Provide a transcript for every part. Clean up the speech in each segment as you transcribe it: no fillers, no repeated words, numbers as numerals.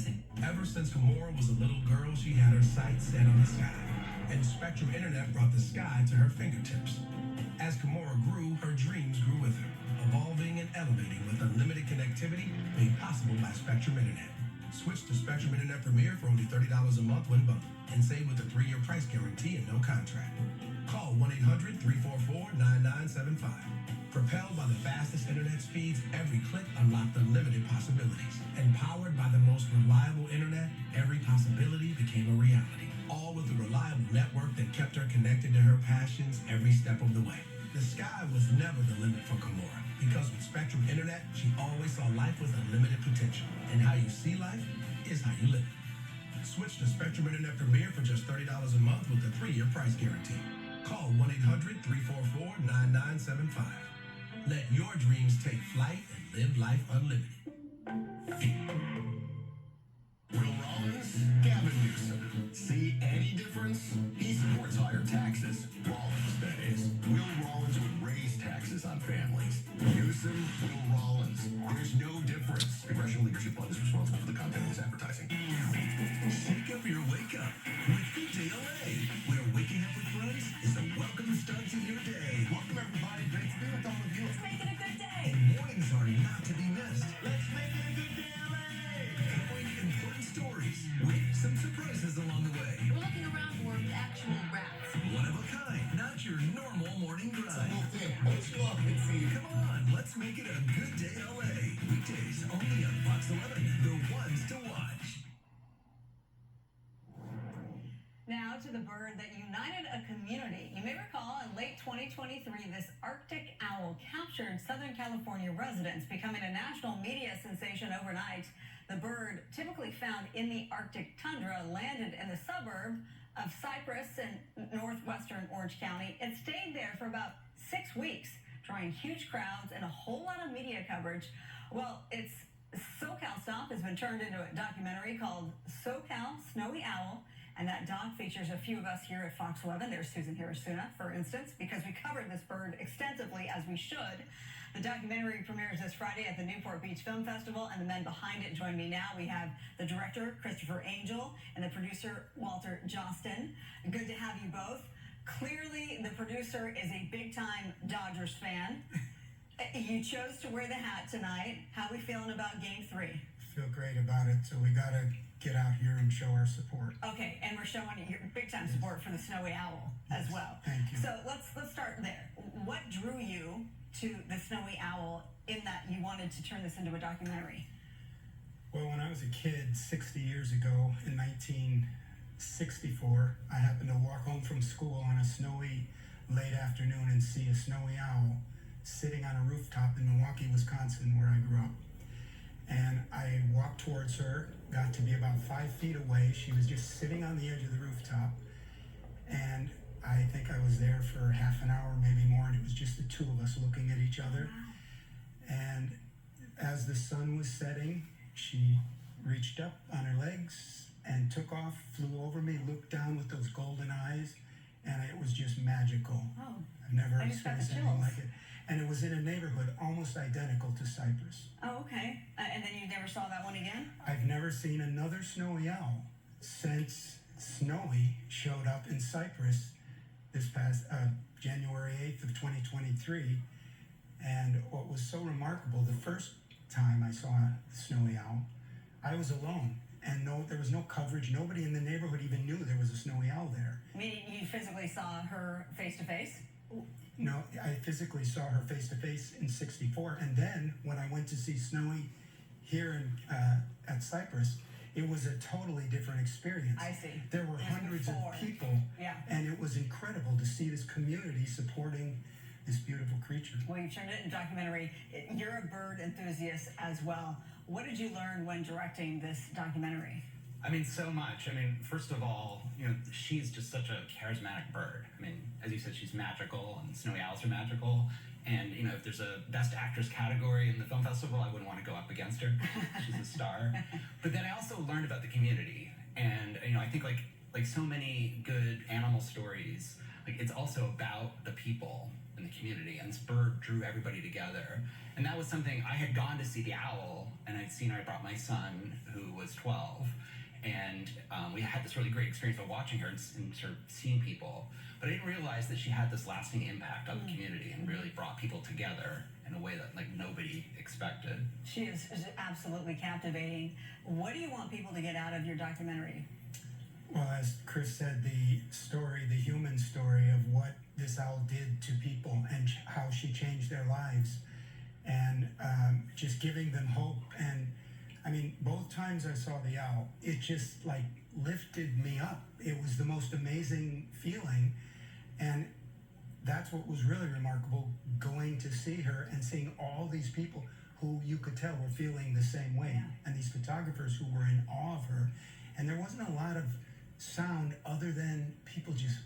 advertising. Ever since Kimora was a little girl, she had her sights set on the sky. And Spectrum Internet brought the sky to her fingertips. As Kimora grew, her dreams grew with her, evolving and elevating with unlimited connectivity made possible by Spectrum Internet. Switch to Spectrum Internet Premier for only $30 a month when bundled, and save with a 3-year price guarantee and no contract. Call 1-800-344-9975. Propelled by the fastest internet speeds, every click unlocked unlimited possibilities. And powered by the most reliable internet, every possibility became a reality. All with a reliable network that kept her connected to her passions every step of the way. The sky was never the limit for Kimora, because with Spectrum Internet, she always saw life with unlimited potential. And how you see life is how you live it. Switch to Spectrum Internet Premier for just $30 a month with a 3-year price guarantee. Call 1-800-344-9975. Let your dreams take flight and live life unlimited. Will Rollins, Gavin Newsom. See any difference? He supports higher taxes. Rollins, that is. Will Rollins would raise taxes on families. Newsom, Will Rollins. There's no difference. Congressional Leadership Fund is responsible for the content of this advertising. Shake up your wake up with Good Day LA, where waking up with Bryce is a welcome start to your day. Welcome everybody. Great to be with all of you. Let's make it a good day. And mornings are not to be missed. Let's make it a good day, LA. Covering important stories with some surprises along the way. We're looking around for actual rats. One of a kind, not your normal morning grind. We'll see. Let's go up and see. Come on, let's make it a Good Day LA. Weekdays only on Fox 11, the ones to watch. Now to the bird that united a community. You may recall in late 2023, this Arctic owl captured Southern California residents, becoming a national media sensation overnight. The bird, typically found in the Arctic tundra, landed in the suburb of Cypress in northwestern Orange County. It stayed there for about 6 weeks, drawing huge crowds and a whole lot of media coverage. Well, its SoCal stop has been turned into a documentary called SoCal Snowy Owl. And that doc features a few of us here at Fox 11. There's Susan Hirasuna, for instance, because we covered this bird extensively, as we should. The documentary premieres this Friday at the Newport Beach Film Festival, and the men behind it join me now. We have the director, Christopher Angel, and the producer, Walter Jostin. Good to have you both. Clearly, the producer is a big-time Dodgers fan. You chose to wear the hat tonight. How are we feeling about Game 3? Feel great about it, so we got to get out here and show our support. Okay, and we're showing your big-time support for the Snowy Owl as well. Thank you. So let's start there. What drew you to the Snowy Owl in that you wanted to turn this into a documentary? Well, when I was a kid 60 years ago in 1964, I happened to walk home from school on a snowy late afternoon and see a snowy owl sitting on a rooftop in Milwaukee, Wisconsin, where I grew up. And I walked towards her, got to be about 5 feet away. She was just sitting on the edge of the rooftop. And I think I was there for half an hour, maybe more, and it was just the two of us looking at each other. And as the sun was setting, she reached up on her legs and took off, flew over me, looked down with those golden eyes, and it was just magical. Oh, I've never I just got the experienced anything chills. like it. And it was in a neighborhood almost identical to Cypress. Oh, okay. And then you never saw that one again? I've never seen another snowy owl since Snowy showed up in Cypress this past January 8th of 2023. And what was so remarkable, the first time I saw a snowy owl, I was alone. And there was no coverage. Nobody in the neighborhood even knew there was a snowy owl there. Meaning you physically saw her face-to-face? No, I physically saw her face-to-face in 64. And then when I went to see Snowy here at Cypress, it was a totally different experience. I see. There were There's hundreds of before. people, Yeah. and it was incredible to see this community supporting this beautiful creature. Well, you turned it into a documentary. You're a bird enthusiast as well. What did you learn when directing this documentary? I mean, so much. I mean, first of all, she's just such a charismatic bird. I mean, as you said, she's magical, and snowy owls are magical. And, if there's a Best Actress category in the film festival, I wouldn't want to go up against her. She's a star. But then I also learned about the community. And, I think like so many good animal stories, like it's also about the people. in the community, and this bird drew everybody together. And that was something I had gone to see the owl, and I'd seen her. I brought my son, who was 12, and we had this really great experience of watching her and sort of seeing people. But I didn't realize that she had this lasting impact on the community and really brought people together in a way that like nobody expected. She is absolutely captivating. What do you want people to get out of your documentary? Well, as Chris said, the story, the human story of what this owl did to people and how she changed their lives, and just giving them hope. And I mean, both times I saw the owl, it just like lifted me up. It was the most amazing feeling. And that's what was really remarkable, going to see her and seeing all these people who you could tell were feeling the same way. Yeah. And these photographers who were in awe of her. And there wasn't a lot of sound other than people just,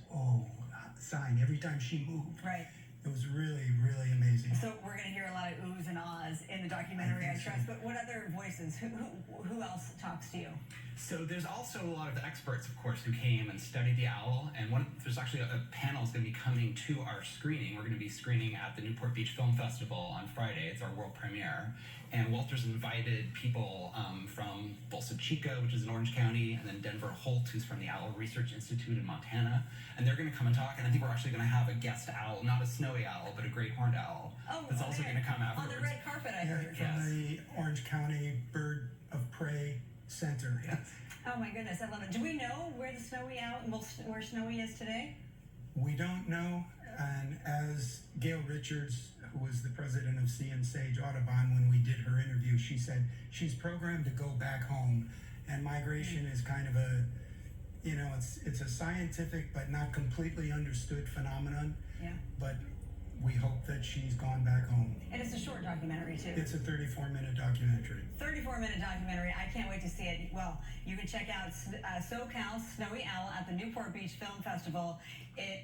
sighing every time she moved. Right. It was really, really amazing. So we're going to hear a lot of oohs and ahs in the documentary, I trust. But what other voices? Who else talks to you? So there's also a lot of experts, of course, who came and studied the owl. And there's actually a panel that's going to be coming to our screening. We're going to be screening at the Newport Beach Film Festival on Friday. It's our world premiere. And Walter's invited people from Bolsa Chica, which is in Orange County, and then Denver Holt, who's from the Owl Research Institute in Montana. And they're going to come and talk. And I think we're actually going to have a guest owl, not a snowy owl, but a great horned owl. That's also going to come afterwards. On the red carpet, I Yeah, heard. from the Orange County Bird of Prey Center. Yes. Oh my goodness, I love it. Do we know where the snowy owl, where Snowy is today? We don't know, and as Gail Richards, who was the president of Sea and Sage Audubon, when we did her interview, she said she's programmed to go back home, and migration is kind of a, it's a scientific but not completely understood phenomenon, Yeah. but we hope that she's gone back home. And it's a short documentary, too. It's a 34-minute documentary. 34-minute documentary. I can't wait to see it. Well, you can check out SoCal Snowy Owl at the Newport Beach Film Festival. It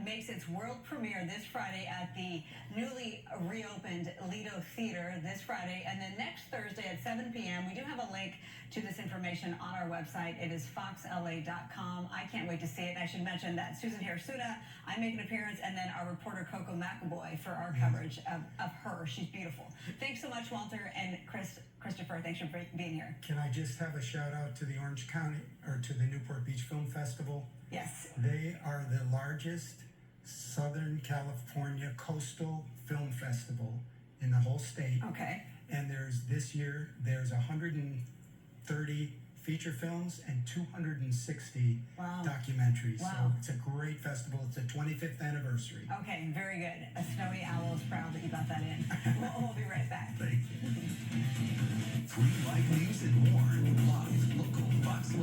makes its world premiere this Friday at the newly reopened Lido Theater this Friday. And then next Thursday at 7 p.m., we do have a link to this information on our website. It is foxla.com. I can't wait to see it. And I should mention that Susan Hirasuda, I make an appearance, and then our reporter Coco McAvoy for our coverage of her. She's beautiful. Thanks so much, Walter, and Christopher. Thanks for being here. Can I just have a shout out to the Orange County, or to the Newport Beach Film Festival? Yes. They are the largest Southern California coastal film festival in the whole state. Okay. And this year, there's 130 feature films and 260 Wow. documentaries. Wow. So it's a great festival. It's the 25th anniversary. Okay, very good. A Snowy Owl is proud that you got that in. We'll be right back. Thank you. Free live news and more